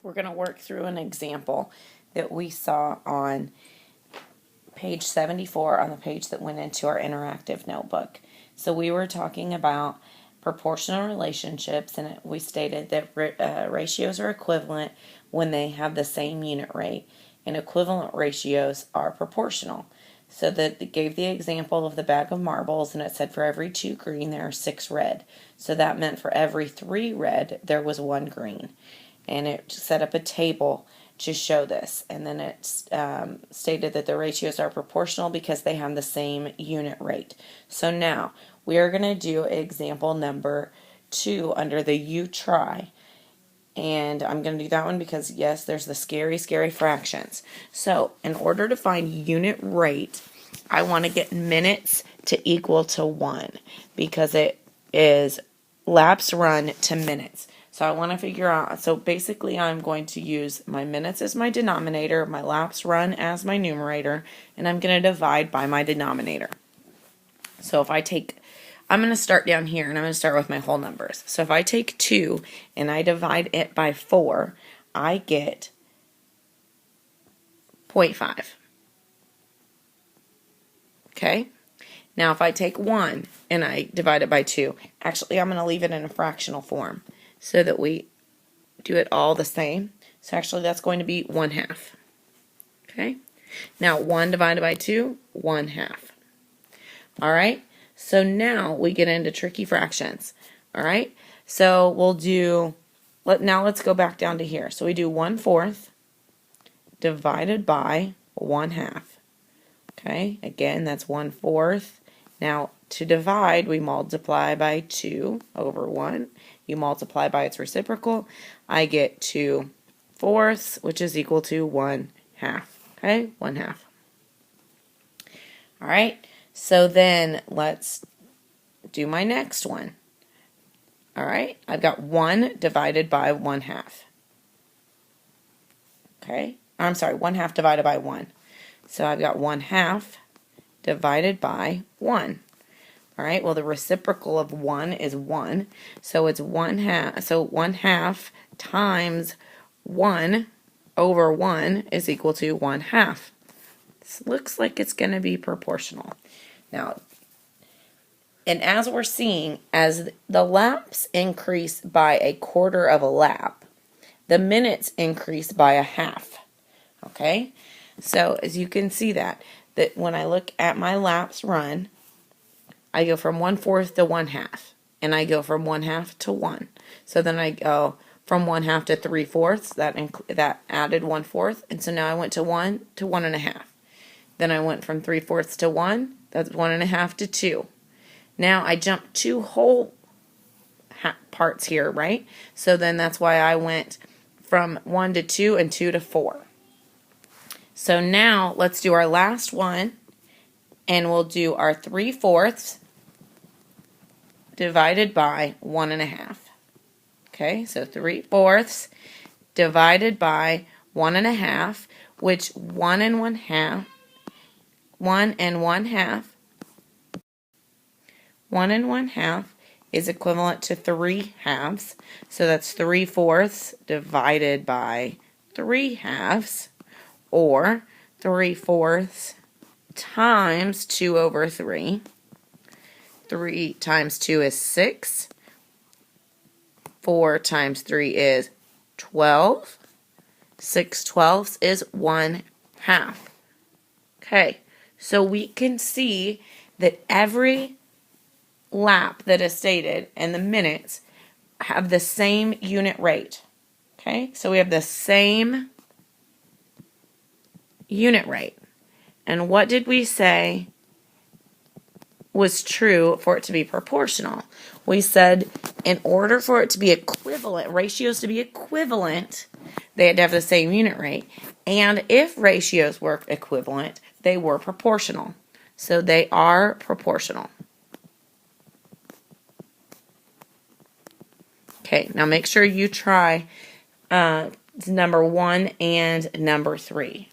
We're going to work through an example that we saw on page 74 on the page that went into our interactive notebook. So we were talking about proportional relationships, and we stated that ratios are equivalent when they have the same unit rate, and equivalent ratios are proportional. So that it gave the example of the bag of marbles, and it said for every 2 green there are 6 red. So that meant for every 3 red there was 1 green. And it set up a table to show this. And then it stated that the ratios are proportional because they have the same unit rate. So now we are going to do example number 2 under the you try. And I'm going to do that one because, yes, there's the scary fractions. So in order to find unit rate, I want to get minutes to equal to 1 because it is laps run to minutes. So I want to figure out, so basically I'm going to use my minutes as my denominator, my laps run as my numerator, and I'm going to divide by my denominator. So if I take, I'm going to start down here, and I'm going to start with my whole numbers. So if I take 2 and I divide it by 4, I get 0.5. Okay? Now if I take 1 and I divide it by 2, actually I'm going to leave it in a fractional form so that we do it all the same. So actually that's going to be 1/2. Okay? Now 1 divided by 2, 1/2. Alright? So now we get into tricky fractions. Alright? So we'll do, now let's go back down to here. So we do 1/4 divided by 1/2. Okay? Again, that's 1/4. Now to divide, we multiply by 2 over 1. You multiply by its reciprocal. I get 2/4, which is equal to 1/2. Okay? 1/2. Alright, so then let's do my next one. Alright, I've got 1 divided by 1/2. Okay? I'm sorry, 1/2 divided by 1. So I've got 1/2 divided by 1. Alright, well the reciprocal of 1 is 1. So it's 1/2. So 1/2 times 1 over 1 is equal to 1/2. This looks like it's going to be proportional. Now, and as we're seeing, as the laps increase by 1/4 of a lap, the minutes increase by 1/2. Okay? So as you can see that when I look at my laps run, I go from 1/4 to 1/2, and I go from 1/2 to 1. So then I go from 1/2 to 3/4. That added 1/4, and so now I went to 1 to 1.5. Then I went from 3/4 to 1. That's 1.5 to 2. Now I jumped 2 whole parts here, right? So then that's why I went from 1 to 2 and 2 to 4. So now let's do our last one, and we'll do our 3/4 divided by 1.5. Okay, so 3/4 divided by 1.5, which 1 and 1/2 is equivalent to 3/2. So that's 3/4 divided by 3/2, or 3/4 times 2 over 3. 3 times 2 is 6. 4 times 3 is 12. 6/12 is 1/2. Okay, so we can see that every lap that is stated and the minutes have the same unit rate. Okay, so we have the same unit rate. And what did we say was true for it to be proportional? We said in order for it to be equivalent, ratios to be equivalent, they had to have the same unit rate. And if ratios were equivalent, they were proportional. So they are proportional. Okay, now make sure you try number 1 and number 3.